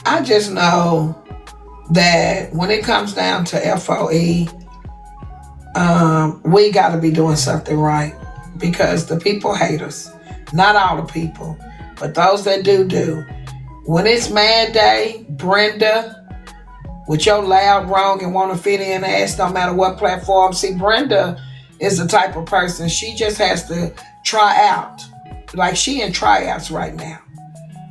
I just know that when it comes down to FOE, we got to be doing something right because the people hate us. Not all the people, but those that do. When it's Mad Day, Brenda, with your loud, wrong, and want to fit in ass, no matter what platform. See, Brenda is the type of person, she just has to try out. Like she in tryouts right now.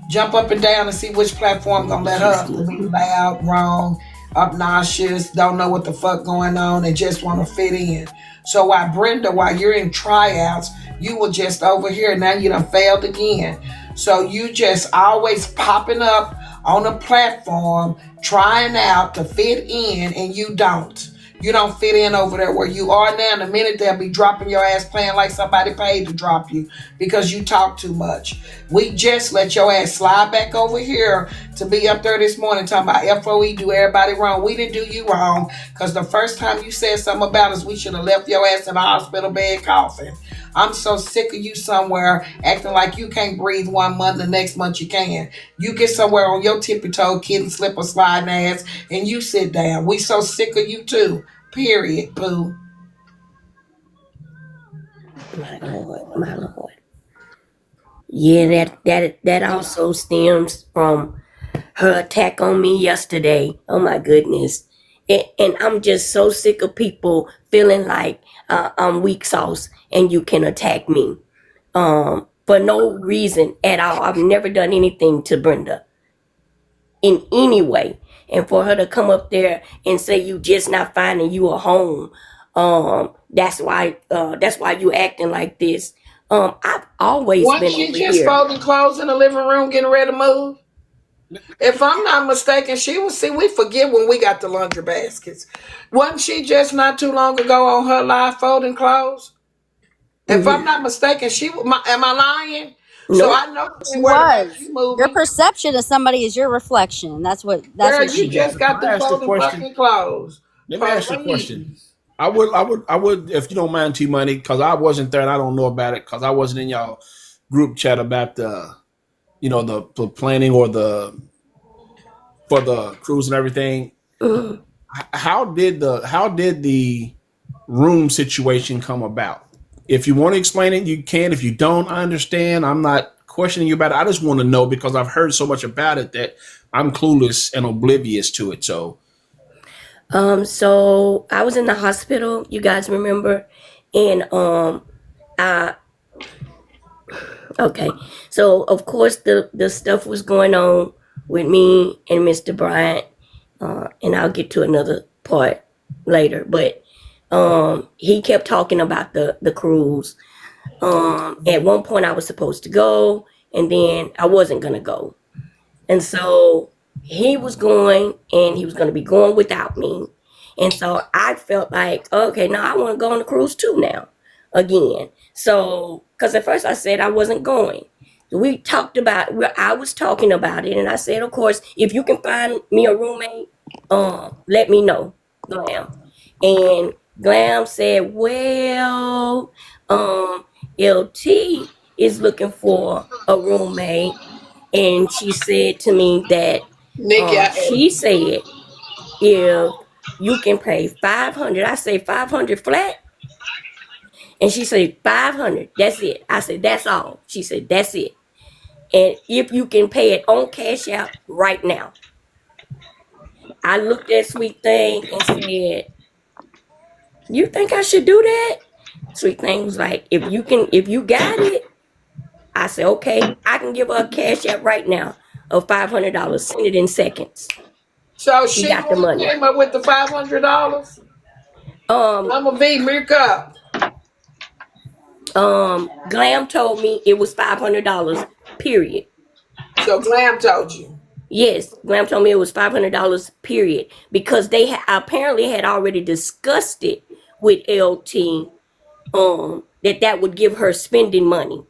Jump up and down and see which platform gonna let her be loud, wrong, obnoxious, don't know what the fuck going on, and just want to fit in. So while you're in tryouts, you were just over here. Now you done failed again. So you just always popping up on a platform, trying out to fit in, and you don't. You don't fit in over there where you are now. In a minute, they'll be dropping your ass playing like somebody paid to drop you because you talk too much. We just let your ass slide back over here to be up there this morning talking about FOE do everybody wrong. We didn't do you wrong because the first time you said something about us, we should have left your ass in the hospital bed coughing. I'm so sick of you somewhere acting like you can't breathe 1 month, the next month you can. You get somewhere on your tippy toe, kitten slip or sliding ass, and you sit down. We so sick of you too. Period, boo. My Lord, my Lord. Yeah, that also stems from her attack on me yesterday. Oh my goodness. And I'm just so sick of people feeling like I'm weak sauce and you can attack me for no reason at all. I've never done anything to Brenda in any way. And for her to come up there and say you just not finding you a home, that's why you acting like this. I've always Wasn't been she over just here. folding clothes in the living room getting ready to move? If I'm not mistaken, she was, see, we forget when we got the laundry baskets. Wasn't she just not too long ago on her live folding clothes? If I'm Hmm. not mistaken, am I lying? So Nope. I know she She ain't worried about was. you Your moving. perception of somebody is your reflection. That's Girl, what you she just did. got I them asked the folding question. fucking clothes. Let me ask you a question. Please. I would, if you don't mind, T Money, because I wasn't there and I don't know about it because I wasn't in y'all group chat about the planning or the for the cruise and everything. Mhm. How did the room situation come about? If you want to explain it, you can. If you don't, I understand. I'm not questioning you about it. I just want to know because I've heard so much about it that I'm clueless and oblivious to it. So So I was in the hospital, you guys remember? And I okay. So of course the stuff was going on with me and Mr. Bryant. And I'll get to another part later. But he kept talking about the cruise. At one point I was supposed to go and then I wasn't gonna go. And so he was going and he was going to be going without me. And so I felt like, okay, now I want to go on the cruise too now again. So, because at first I said I wasn't going. We talked about, I was talking about it and I said, of course, if you can find me a roommate, let me know, Glam. And Glam said, well, LT is looking for a roommate and she said to me that Nikki, she said if you can pay 500, I say 500 flat, and she said 500. That's it. I said that's all. She said that's it. And if you can pay it on Cash App right now, I looked at Sweet Thing and said, "You think I should do that?" Sweet Thing was like, if you got it." I said, "Okay, I can give her a Cash App right now of $500. Send it in seconds." so She she got the money. came up with the $500. Um, I'm a V Mirk up. Glam told me it was $500. Period. So Glam told you. Yes, Glam told me it was $500. Period, because they apparently had already discussed it with LT. That would give her spending money.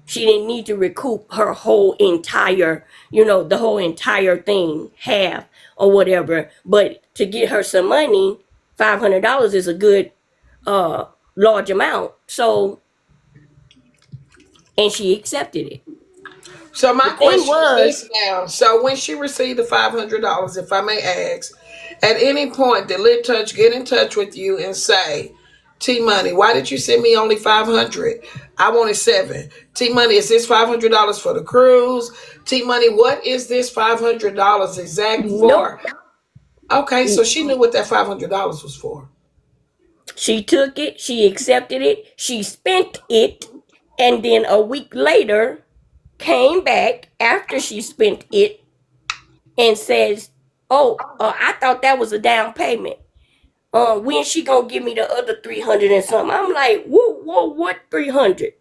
She didn't need to recoup her whole entire, the whole entire thing, half or whatever. But to get her some money, $500 is a good, large amount. So, and she accepted it. So The my thing question is was, this now. So when she received the $500, if I may ask, at any point did Lit Touch get in touch with you and say, T Money, why did you send me only 500? I wanted seven. T Money, is this $500 for the cruise? T Money, what is this $500 exact for? nope. Okay, so she knew what that $500 was for. She took it, she accepted it, she spent it, and then a week later came back after she spent it and says, "Oh, I thought that was a down payment. When she gonna give me the other 300 and something?" I'm like, whoa, what 300?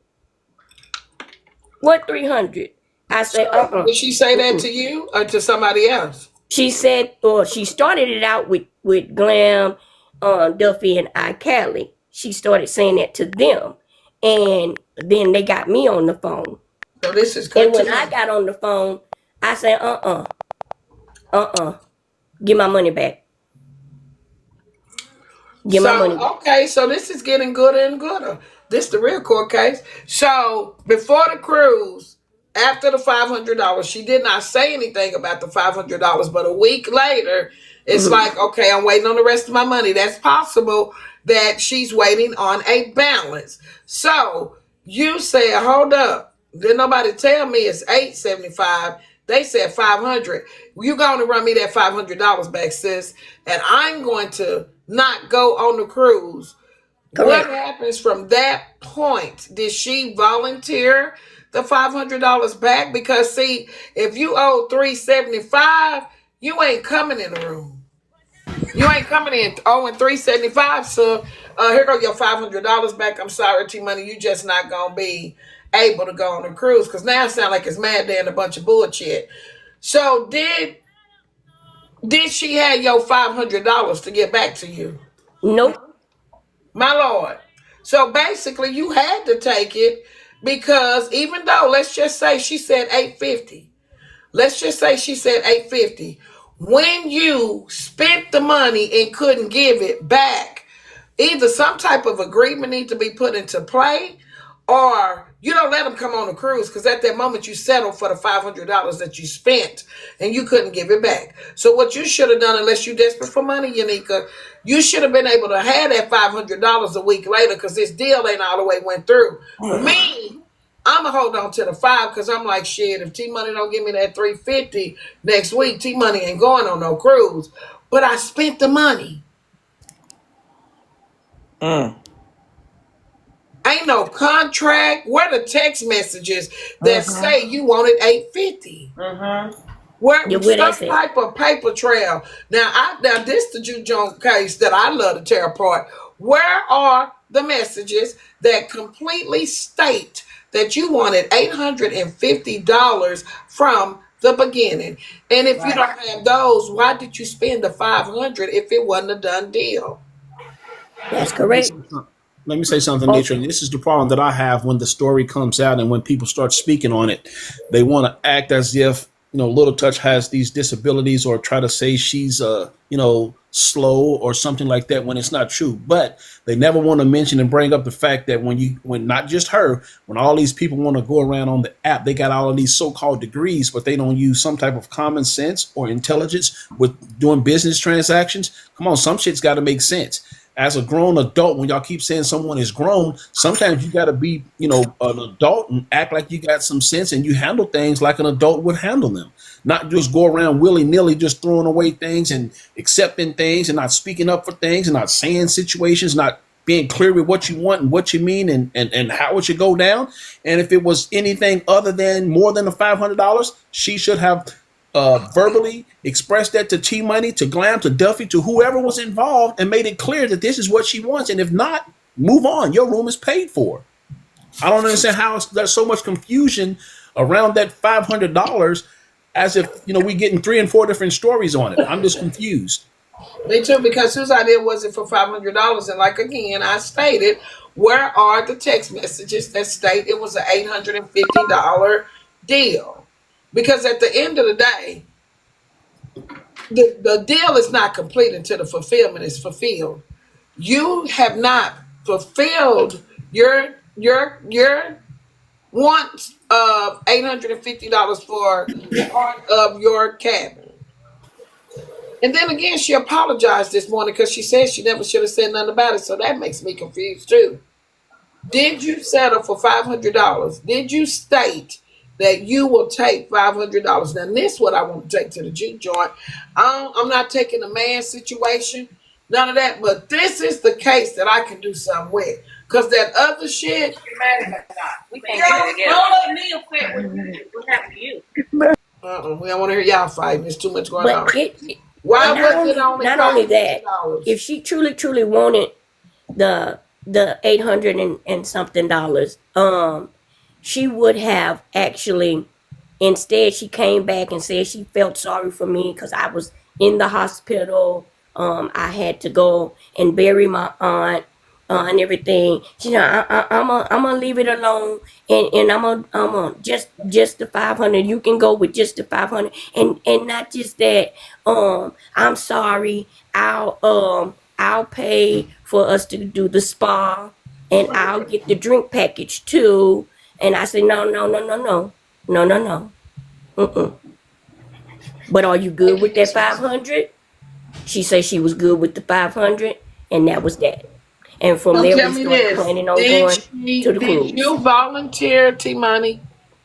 What 300? I said, So did she say that to you or to somebody else? She said, or she started it out with Glam, Duffy, and iCali. She started saying that to them, and then they got me on the phone. So this is good And to when know. I got on the phone, I said, give my money back. Give my money So back. okay, so this is getting gooder and gooder. This the real court case. So before the cruise, after the $500, she did not say anything about the $500. But a week later, it's like, okay, I'm waiting on the rest of my money. That's possible that she's waiting on a balance. So you said, hold up. Didn't nobody tell me it's $875. They said 500. You going to run me that $500 back, sis, and I'm going to not go on the cruise. What Correct. happens from that point? Did she volunteer the $500 back? Because see, if you owe $375, you ain't coming in the room. You ain't coming in owing $375. So here go your $500 back. I'm sorry, T Money, you just not gonna be able to go on a cruise because now it sounds like it's Mad Day and a bunch of bullshit. So did she have your $500 to get back to you? Nope. My Lord. So basically you had to take it because even though let's just say she said 850. Let's just say she said 850. When you spent the money and couldn't give it back, either some type of agreement need to be put into play or you don't let them come on a cruise because at that moment you settled for the $500 that you spent and you couldn't give it back. So what you should have done, unless you're desperate for money, Yanika, you should have been able to have that $500 a week later because this deal ain't all the way went through. Me, I'm gonna hold on to the five because I'm like, shit, if T Money don't give me that 350 next week, T Money ain't going on no cruise. But I spent the money. Ain't no contract. Where the text messages that say you wanted 850? Where Yeah, where they some said. type of paper trail. Now this the Juke Jones case that I love to tear apart. Where are the messages that completely state that you wanted $850 from the beginning? And if you don't have those, why did you spend the 500 if it wasn't a done deal? That's correct. Let me say something, Oh, Nitra. This is the problem that I have when the story comes out and when people start speaking on it. They want to act as if, Little Touch has these disabilities or try to say she's, slow or something like that when it's not true. But they never want to mention and bring up the fact that when not just her, when all these people want to go around on the app, they got all of these so-called degrees, but they don't use some type of common sense or intelligence with doing business transactions. Come on, some shit's got to make sense. As a grown adult, when y'all keep saying someone is grown, sometimes you got to be, an adult and act like you got some sense and you handle things like an adult would handle them. Not just go around willy-nilly just throwing away things and accepting things and not speaking up for things and not saying situations, not being clear with what you want and what you mean and how it should go down. And if it was anything other than more than the $500, she should have verbally expressed that to T Money, to Glam, to Duffy, to whoever was involved and made it clear that this is what she wants. And if not, move on. Your room is paid for. I don't understand how there's so much confusion around that $500 as if, we getting 3 and 4 different stories on it. I'm just confused. Me too, because whose idea was it for $500? And like again, I stated, where are the text messages that state it was an $850 deal? Because at the end of the day, the deal is not complete until the fulfillment is fulfilled. You have not fulfilled your wants of $850 for part of your cabin. And then again, she apologized this morning because she said she never should have said nothing about it. So that makes me confused too. Did you settle for $500? Did you state that you will take $500? Now, this is what I want to take to the juke joint. I'm not taking a man situation, none of that. But this is the case that I can do something with. Because that other shit, We can't get it together. Don't let me affect what happened to you. we don't want to hear y'all fighting. There's too much going on. But Why not was only, it only not only that, $500? if she truly wanted the 800 and something dollars, she would have actually, instead she came back and said she felt sorry for me because I was in the hospital. I had to go and bury my aunt and everything. She said, I'm gonna leave it alone, and I'm gonna just the 500. You can go with just the 500, and not just that. I'm sorry. I'll pay for us to do the spa, and I'll get the drink package too. And I said, no. Mm-mm. But are you good with that 500? She said she was good with the 500, and that was that. And from there, Tell we me started this. planning on going to the cruise. Did you volunteer, T-Money?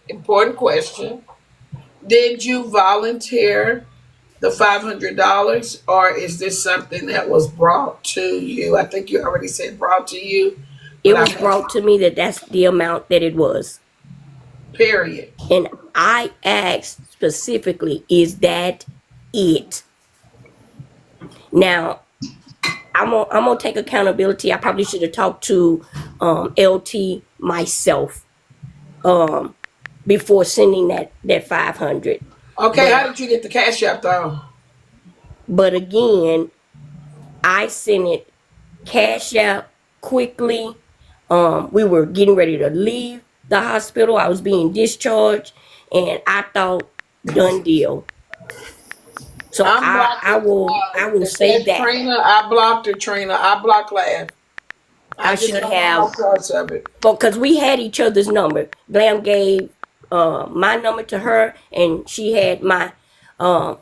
Important question. Did you volunteer the $500, or is this something that was brought to you? I think you already said brought to you. It was brought to me that that's the amount that it was. Period. And I asked specifically, is that it? Now, I'm gonna take accountability. I probably should have talked to LT myself before sending that 500. Okay, how did you get the cash out though? But again, I sent it cash out quickly. We were getting ready to leave the hospital. I was being discharged, and I thought, done deal. So I will say that. Trina, I blocked her, Trina. I blocked Laugh. I just should don't have, know parts of it. because we had each other's number. Glam gave my number to her, and she had my, I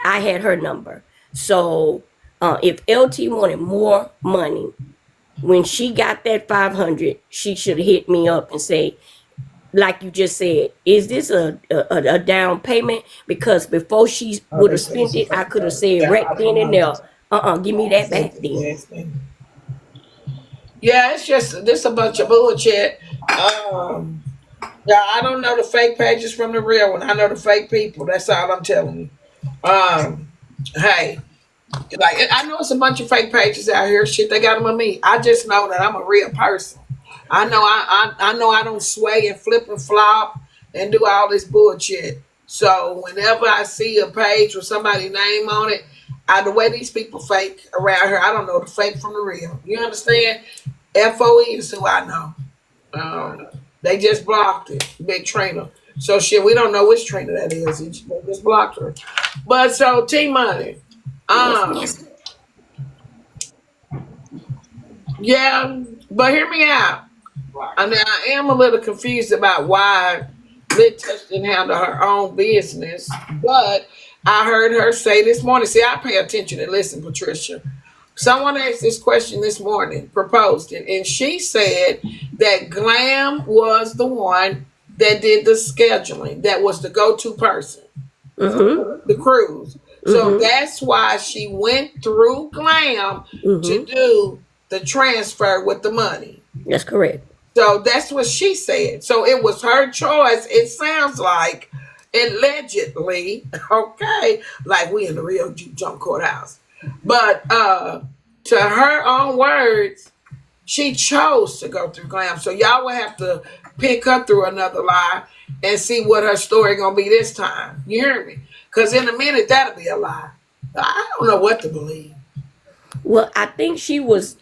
had her number. So if LT wanted more money, when she got that 500, she should have hit me up and say, like you just said, is this a down payment? Because before she would have spent it, I could have said right then and there, give me that back then. Yeah, it's just this a bunch of bullshit. Yeah, I don't know the fake pages from the real one. I know the fake people. That's all I'm telling you. Hey, like I know it's a bunch of fake pages out here. Shit, they got them on me. I just know that I'm a real person. I know I know I don't sway and flip and flop and do all this bullshit. So whenever I see a page with somebody's name on it, the way these people fake around here, I don't know the fake from the real. You understand? FOE is who I know. They just blocked it, Big Trina. So shit, we don't know which Trina that is. They just blocked her. But so T-Money, yeah, but hear me out. I mean, I am a little confused about why Lit Touch didn't handle her own business, but I heard her say this morning. See, I pay attention and listen, Patricia. Someone asked this question this morning, proposed it, and she said that Glam was the one that did the scheduling, that was the go-to person, the cruise. So that's why she went through Glam to do the transfer with the money. That's correct. So that's what she said. So it was her choice. It sounds like, allegedly, okay, like we in the real jump courthouse. But to her own words, she chose to go through Glam. So y'all will have to pick her through another lie and see what her story gonna be this time. You hear me? Because in a minute that'll be a lie. I don't know what to believe. Well, I think she was,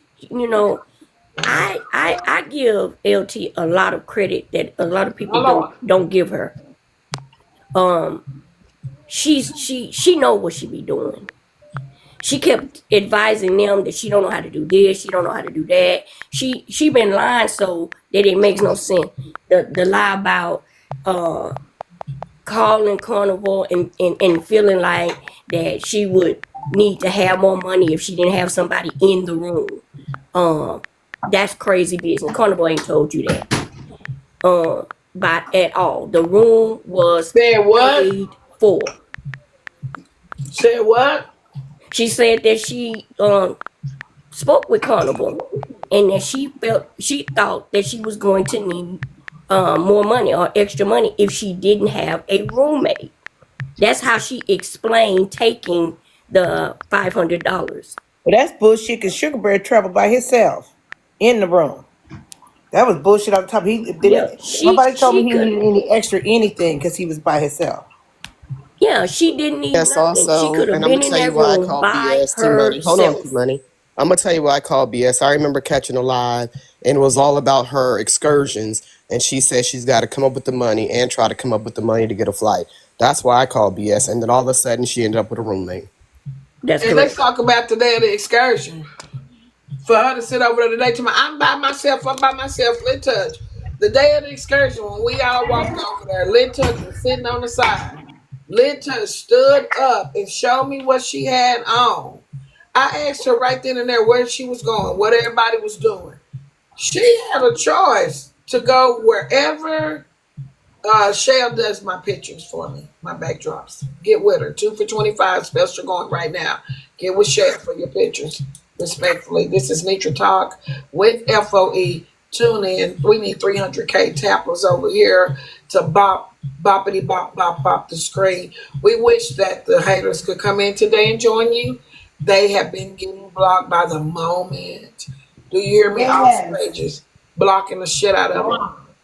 I give LT a lot of credit that a lot of people don't give her. She know what she be doing. She kept advising them that she don't know how to do this, she don't know how to do that. She been lying so that it makes no sense. The lie about uh calling Carnival and feeling like that she would need to have more money if she didn't have somebody in the room. That's crazy business. Carnival ain't told you that. By at all. The room was Said what? paid for. Said what? She said that she spoke with Carnival and that she thought that she was going to need more money or extra money if she didn't have a roommate. That's how she explained taking the $500. Well, that's bullshit because Sugar Bear traveled by himself in the room. That was bullshit on top. Yeah, Nobody told me she he could. needed any extra anything because he was by himself. Yeah, she didn't need Yes, nothing. She also, could have and I'm gonna been in tell you that why I room call by BS, T Money. Hold on, T herself. Money. I'm gonna tell you why I call BS. I remember catching a live, and it was all about her excursions, and she said she's got to come up with the money and try to come up with the money to get a flight. That's why I call BS. And then all of a sudden, she ended up with a roommate. That's And let's correct. talk about the day of the excursion. For her to sit over there today, to me, I'm by myself, Lit Touch. The day of the excursion, when we all walked over there, Lit Touch was sitting on the side. Lit Touch stood up and showed me what she had on. I asked her right then and there where she was going, what everybody was doing. She had a choice to go wherever. Shell does my pictures for me, my backdrops. Get with her. 2 for 25 special going right now. Get with Shell for your pictures. Respectfully, this is Nitra Talk with FOE. Tune in. We need 300K tappers over here to boppity bop the screen. We wish that the haters could come in today and join you. They have been getting blocked by the moment. Do you hear me? All Yes. pages blocking the shit out of them.